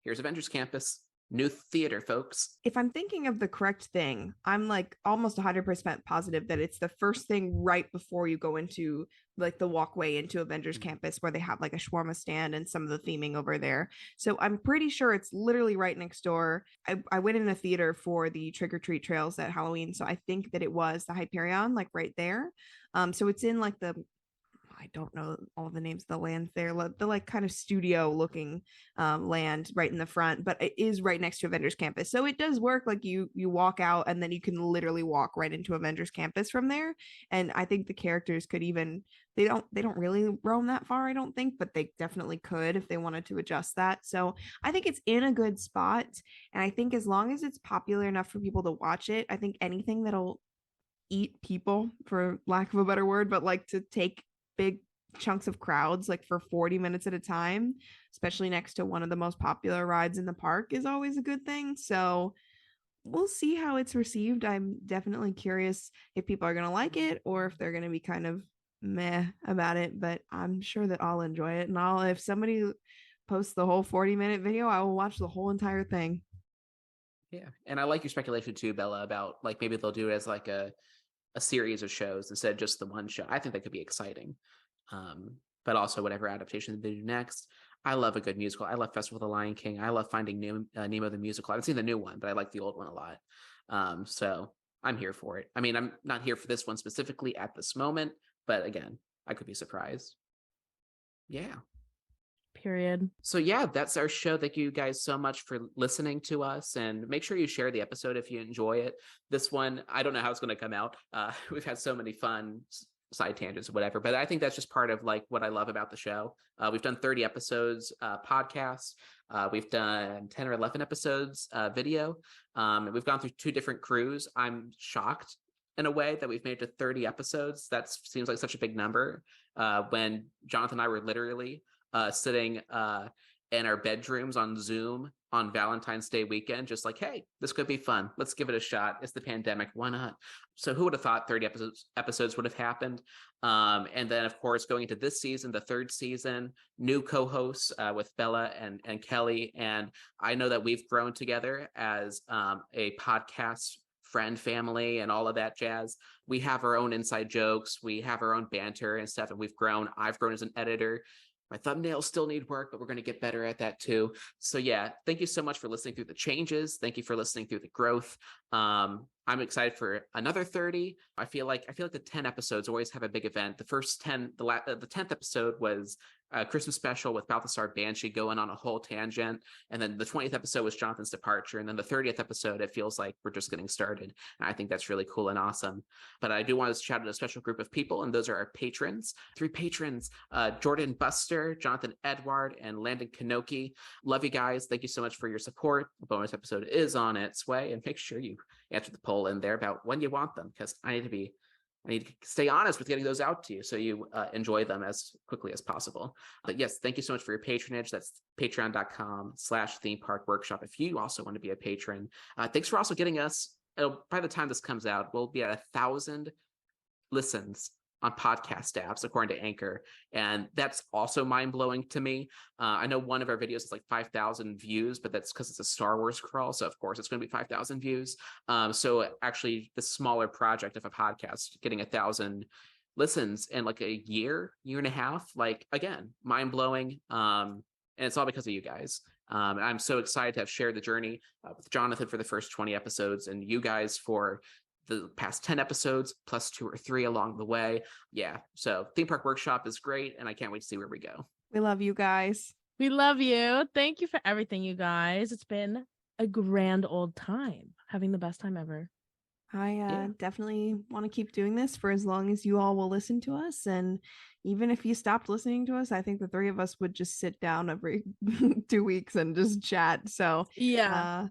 here's Avengers campus, new theater, folks. If I'm thinking of the correct thing, I'm like almost 100% positive that it's the first thing right before you go into like the walkway into Avengers Campus, where they have like a shawarma stand and some of the theming over there. So I'm pretty sure it's literally right next door. I went in a theater for the trick or treat trails at Halloween, so I think that it was the Hyperion, like right there. So it's in like the, I don't know all the names of the lands there, the like kind of studio looking land right in the front, but it is right next to Avengers Campus. So it does work. Like you walk out and then you can literally walk right into Avengers Campus from there. And I think the characters could even, they don't really roam that far, I don't think, but they definitely could if they wanted to adjust that. So I think it's in a good spot. And I think as long as it's popular enough for people to watch it, I think anything that'll eat people, for lack of a better word, but like to take big chunks of crowds like for 40 minutes at a time, especially next to one of the most popular rides in the park, is always a good thing. So we'll see how it's received. I'm definitely curious if people are going to like it or if they're going to be kind of meh about it, but I'm sure that I'll enjoy it. And if somebody posts the whole 40-minute video, I will watch the whole entire thing. Yeah. And I like your speculation too, Bella, about like maybe they'll do it as like a series of shows instead of just the one show. I think that could be exciting. But also whatever adaptation they do next. I love a good musical. I love Festival of the Lion King. I love Finding Nemo the musical. I haven't seen the new one, but I like the old one a lot. So I'm here for it. I mean, I'm not here for this one specifically at this moment, but again, I could be surprised. Yeah. Period. So yeah, that's our show. Thank you guys so much for listening to us, and make sure you share the episode if you enjoy it. This one, I don't know how it's going to come out. We've had so many fun side tangents or whatever, but I think that's just part of like what I love about the show. We've done 30 episodes podcasts. We've done 10 or 11 episodes video. We've gone through 2 different crews. I'm shocked in a way that we've made it to 30 episodes. That seems like such a big number when Jonathan and I were literally sitting in our bedrooms on Zoom on Valentine's Day weekend, just like, hey, this could be fun. Let's give it a shot. It's the pandemic. Why not? So who would have thought 30 episodes would have happened? And then, of course, going into this season, the third season, new co-hosts with Bella and Kelley. And I know that we've grown together as a podcast friend family and all of that jazz. We have our own inside jokes. We have our own banter and stuff. And we've grown. I've grown as an editor. My thumbnails still need work, but we're going to get better at that too. So yeah, thank you so much for listening through the changes. Thank you for listening through the growth. I'm excited for another 30. I feel like the 10 episodes always have a big event. The first 10, the 10th episode was a Christmas special with Balthasar Banshee going on a whole tangent. And then the 20th episode was Jonathan's departure. And then the 30th episode, it feels like we're just getting started. And I think that's really cool and awesome. But I do want to shout out a special group of people, and those are our patrons. 3 patrons, Jordan Buster, Jonathan Edward, and Landon Kanoki. Love you guys. Thank you so much for your support. The bonus episode is on its way, and make sure you answer the poll in there about when you want them, because I need to stay honest with getting those out to you so you enjoy them as quickly as possible. But yes, thank you so much for your patronage. That's patreon.com/theme park workshop if you also want to be a patron. Thanks for also getting us, by the time this comes out, we'll be at 1,000 listens on podcast apps according to Anchor, and that's also mind-blowing to me. I know one of our videos is like 5,000 views, but that's because it's a Star Wars crawl, so of course it's going to be 5,000 views. So actually the smaller project of a podcast getting 1,000 listens in like a year and a half, like, again, mind-blowing. And it's all because of you guys. And I'm so excited to have shared the journey with Jonathan for the first 20 episodes, and you guys for the past 10 episodes plus 2 or 3 along the way. Yeah, so Theme Park Workshop is great, and I can't wait to see where we go. We love you guys. We love you. Thank you for everything, you guys. It's been a grand old time, having the best time ever. I definitely want to keep doing this for as long as you all will listen to us. And even if you stopped listening to us, I think the 3 of us would just sit down every 2 weeks and just chat. So yeah,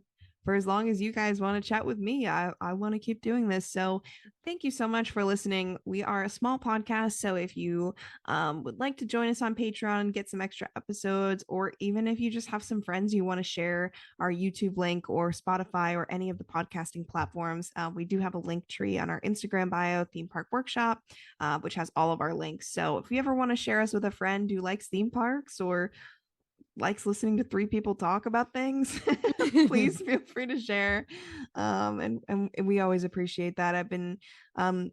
for as long as you guys want to chat with me, I want to keep doing this. So thank you so much for listening. We are a small podcast, so if you would like to join us on Patreon, get some extra episodes, or even if you just have some friends you want to share our YouTube link or Spotify or any of the podcasting platforms, we do have a link tree on our Instagram bio, Theme Park Workshop, which has all of our links. So if you ever want to share us with a friend who likes theme parks or likes listening to 3 people talk about things, please feel free to share. And we always appreciate that. I've been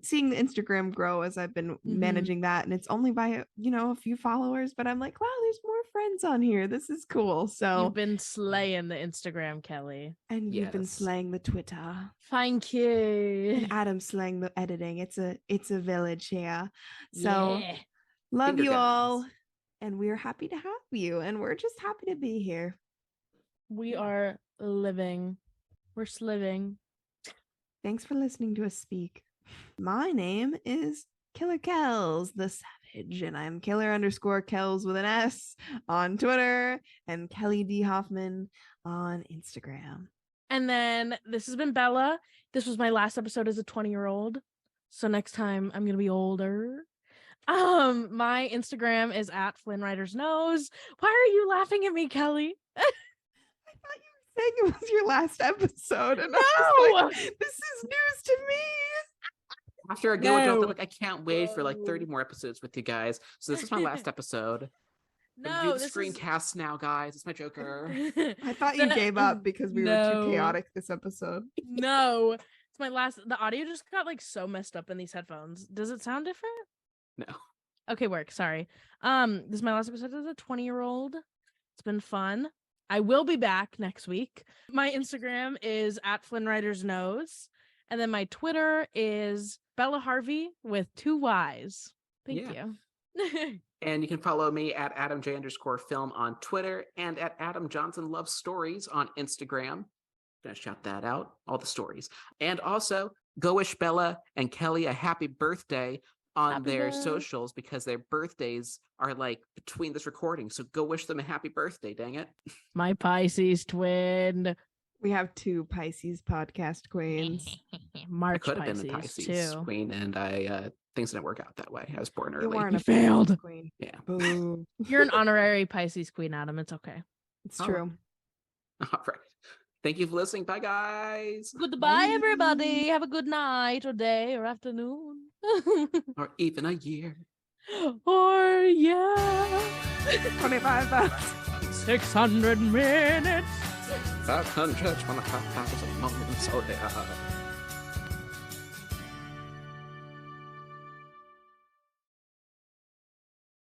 seeing the Instagram grow as I've been managing that, and it's only by a few followers, but I'm like, wow, there's more friends on here. This is cool. So you've been slaying the Instagram, Kelley, and you've been slaying the Twitter. Thank you. And Adam's slaying the editing. It's a village here. So love Finger you guns. all. And we're happy to have you. And we're just happy to be here. We are living. We're sliving. Thanks for listening to us speak. My name is Killer Kells, the Savage, and I'm Killer_Kells with an S on Twitter, and Kelley D. Hoffman on Instagram. And then this has been Bella. This was my last episode as a 20-year-old. So next time I'm gonna be older. My Instagram is at Flynn Rider's Nose. Why are you laughing at me, Kelley? I thought you were saying it was your last episode, and No! I was like, this is news to me. After a good one, I'm like, I can't wait for like 30 more episodes with you guys. So this is my last episode. No, do the screencast now, guys. It's my Joker. I thought you gave up because we were too chaotic this episode. No, it's my last. The audio just got like so messed up in these headphones. Does it sound different? No. Okay, work. Sorry. This is my last episode as a 20-year-old. It's been fun. I will be back next week. My Instagram is at Flynn Rider's Nose. And then my Twitter is Bella Harvey with 2 Y's. Thank you. And you can follow me at AdamJ_film on Twitter and at Adam Johnson Loves Stories on Instagram. Gonna shout that out. All the stories. And also, go wish Bella and Kelley a happy birthday on their socials, because their birthdays are like between this recording. So go wish them a happy birthday, dang it. My Pisces twin. We have 2 Pisces podcast queens. March could have Pisces, been the Pisces too. queen, and I things didn't work out that way. I was born You early. weren't You a failed. Pisces queen. Yeah. Boo. You're an honorary Pisces queen, Adam. It's okay. It's true. All right. Thank you for listening. Bye, guys. Goodbye, everybody. Have a good night or day or afternoon. Or even a year. Or, yeah. 25 pounds. 600 minutes. 525,000 moments. Oh, yeah.